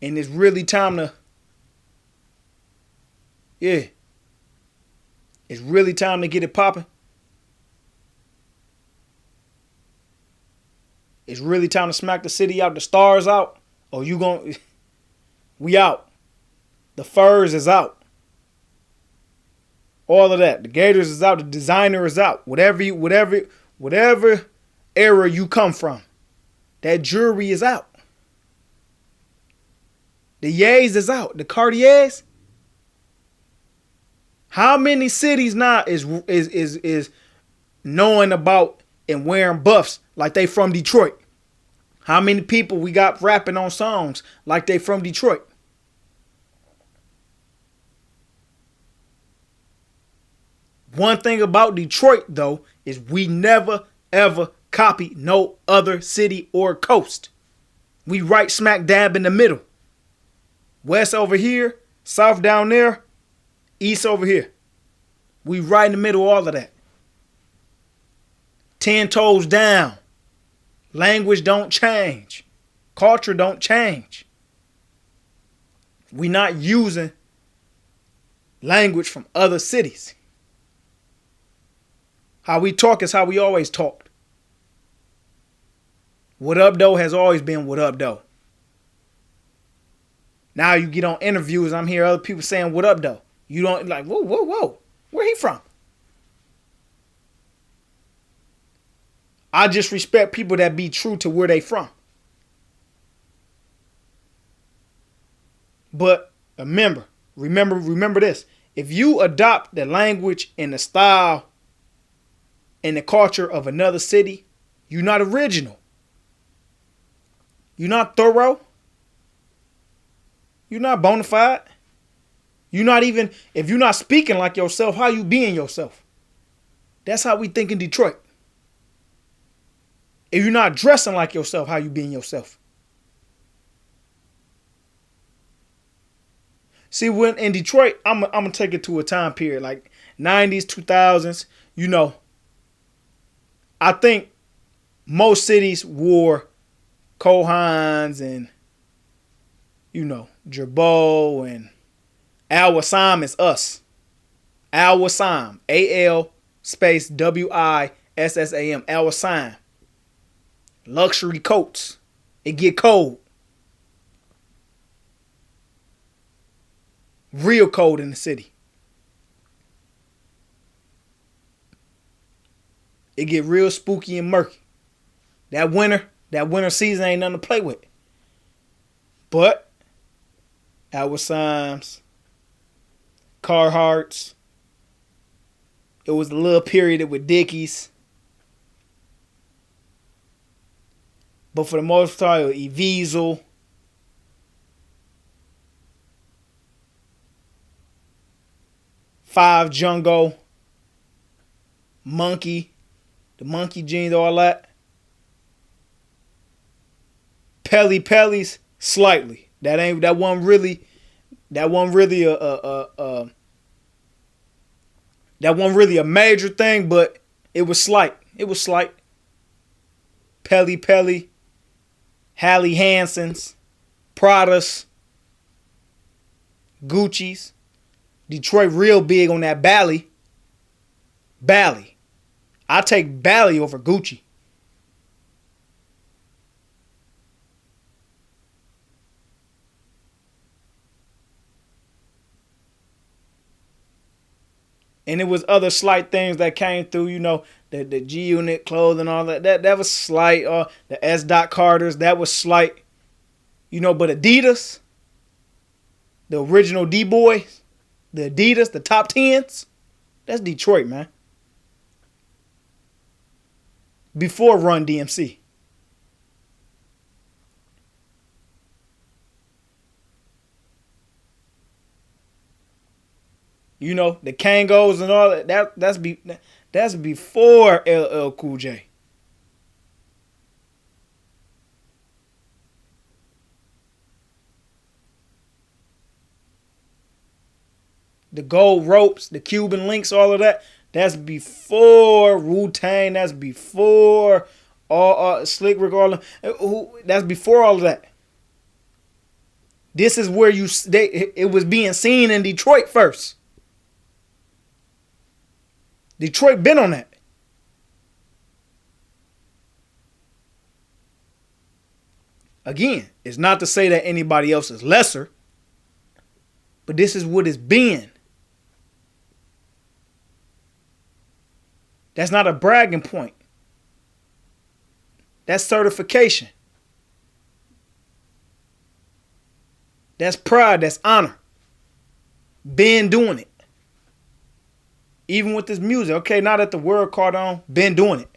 And it's really time to, yeah, it's really time to get it popping. It's really time to smack the city out, the stars out. Or you gon' we out. The Furs is out. All of that. The Gators is out. The designer is out. Whatever era you come from, that jewelry is out. The Yays is out. The Cartiers. How many cities now is knowing about and wearing buffs like they from Detroit? How many people we got rapping on songs like they from Detroit? One thing about Detroit, though, is we never, ever copy no other city or coast. We right smack dab in the middle. West over here, south down there, east over here. We right in the middle of all of that. 10 toes down. Language don't change. Culture don't change. We not using language from other cities. How we talk is how we always talked. What up, though, has always been what up, though. Now you get on interviews, I'm hearing other people saying what up, though. You don't like, whoa, whoa, whoa. Where he from? I just respect people that be true to where they from. But remember this. If you adopt the language and the style and the culture of another city, you're not original. You're not thorough. You're not bona fide. You're not even, if you're not speaking like yourself, how you being yourself? That's how we think in Detroit. If you're not dressing like yourself, how you being yourself? See, when in Detroit, I'm gonna take it to a time period like 90s, 2000s. You know, I think most cities wore Kohans and, you know, Jerbo and Al Wassam is us. Al Wassam. A-L space W-I-S-S-A-M. Al Wassam. Luxury coats. It get cold. Real cold in the city. It get real spooky and murky. That winter season ain't nothing to play with. But Al Wassam's, Carhartts. It was a little period with Dickies. But for the most part, it was Eviesel. Five Jungo. Monkey. The monkey jeans, all that. Pelly's slightly. That wasn't really a major thing, but it was slight. It was slight. Pelly, Hallie Hansons, Pradas, Gucci's. Detroit real big on that Bally. I take Bally over Gucci. And it was other slight things that came through, you know, the G-Unit clothing, all that. That was slight. The S. Carters, that was slight. You know, but Adidas, the original D-Boys, the Adidas, the top 10s, that's Detroit, man. Before Run DMC. You know, the Kangos and all that. That's before LL Cool J. The gold ropes, the Cuban links, all of that. That's before Wu-Tang. That's before all Slick Rick. That's before all of that. This is where it was being seen in Detroit first. Detroit been on that. Again, it's not to say that anybody else is lesser, but this is what it's been. That's not a bragging point. That's certification. That's pride. That's honor. Been doing it. Even with this music. Okay, now that the word caught on, been doing it.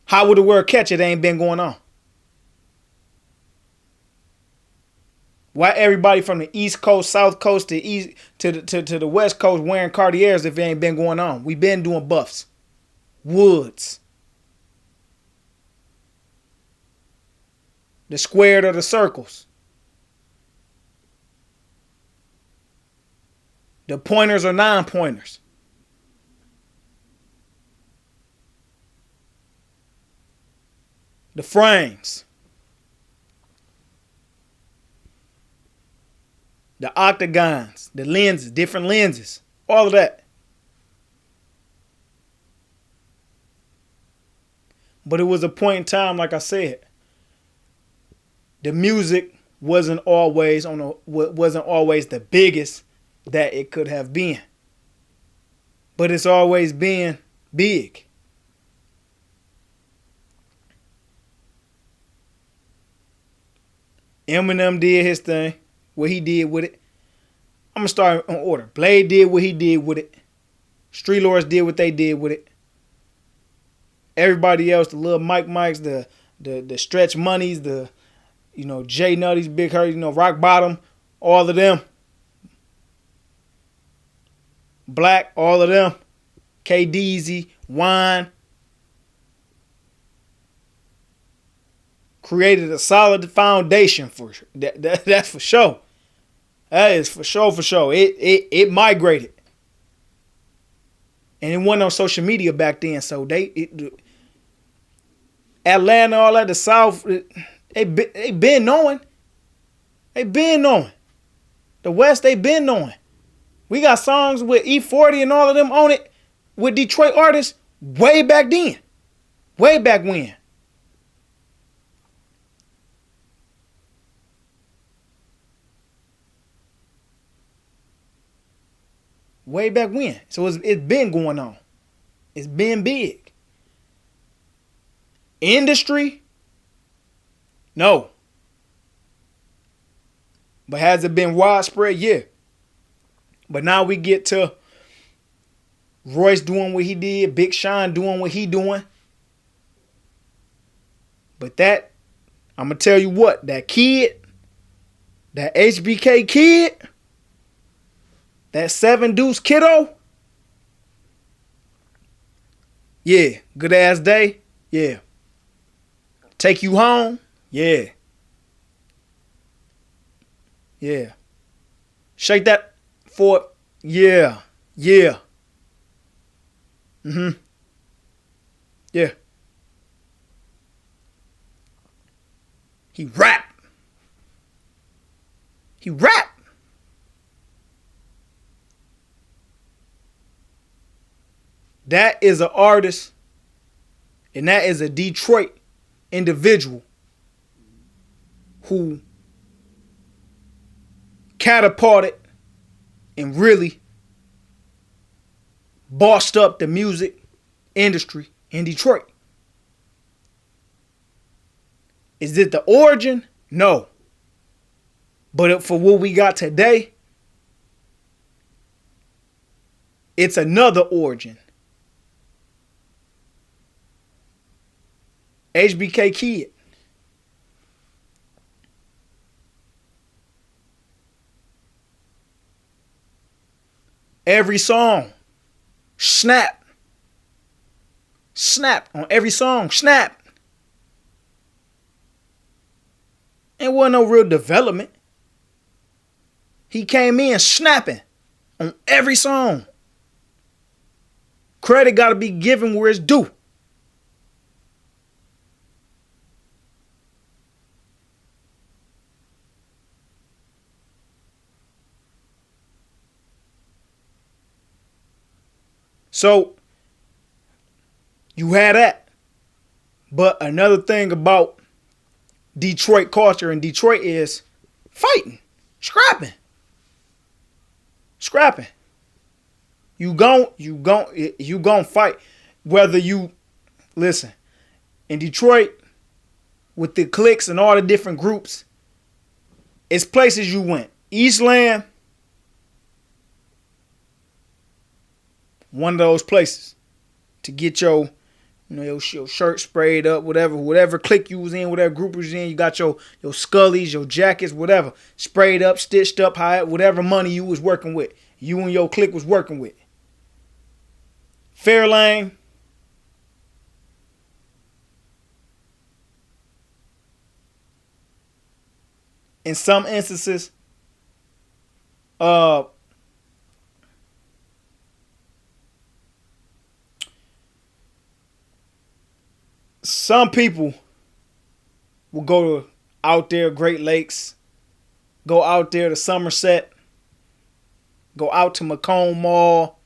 How would the word catch it? It ain't been going on. Why everybody from the East Coast, South Coast to the West Coast wearing Cartiers if it ain't been going on? We been doing buffs. Woods. The squared or the circles. The pointers or non-pointers. The frames. The octagons. The lenses. Different lenses. All of that. But it was a point in time, like I said, the music wasn't always the biggest that it could have been. But it's always been big. Eminem did his thing, what he did with it. I'm going to start in order. Blade did what he did with it. Street Lords did what they did with it. Everybody else, the little Mikes, the Stretch Moneys, the J Nutties, Big Hurt, Rock Bottom, all of them. Black, all of them. K Deezy, Wine. Created a solid foundation for that's for sure. That is for sure. It migrated. And it wasn't on social media back then, so Atlanta, all that, the South, they been knowing. They been knowing. The West, they been knowing. We got songs with E40 and all of them on it with Detroit artists way back then. Way back when. Way back when. So it's been going on. It's been big. Industry? No. But has it been widespread? Yeah. But now we get to Royce doing what he did, Big Sean doing what he doing. But that, I'm going to tell you what, that kid, that HBK kid, that 7 Deuce kiddo, yeah, good ass day, yeah. Take you home, yeah. Yeah. Shake that for, yeah. Yeah. Mm-hmm. Yeah. He rap. He rap. That is an artist, and that is a Detroit individual who catapulted and really bossed up the music industry in Detroit. Is it the origin? No. But for what we got today, it's another origin. HBK Kid. Every song. Snap. Snap on every song. Snap. It wasn't no real development. He came in snapping on every song. Credit got to be given where it's due. So you had that. But another thing about Detroit culture in Detroit is fighting, scrapping. You gon' fight. Whether you listen, in Detroit, with the cliques and all the different groups, it's places you went. Eastland, one of those places to get your shirt sprayed up, whatever clique you was in, whatever group you was in, you got your scullies, your jackets, whatever, sprayed up, stitched up, whatever money you was working with, you and your clique was working with. Fairlane, in some instances, some people will go to out there, Great Lakes, go out there to Somerset, go out to Macomb Mall.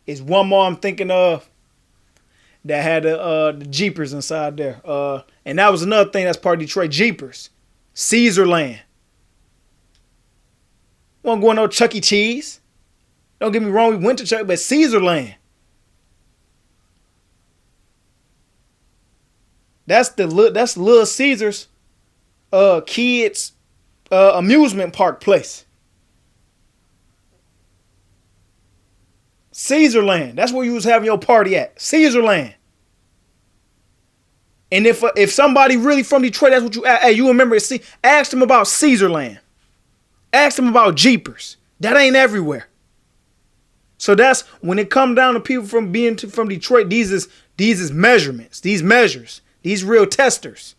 Is one more I'm thinking of that had the Jeepers inside there. And that was another thing that's part of Detroit, Jeepers. Caesarland. Wasn't going no Chuck E. Cheese. Don't get me wrong, we went to Chuck, but Caesarland. That's Little Caesars kids amusement park place. Caesarland. That's where you was having your party at. Caesarland. And if somebody really from Detroit, that's what you remember. Ask them about Caesarland. Ask them about Jeepers. That ain't everywhere. So that's when it come down to people from Detroit. These is measurements. These measures. These real testers.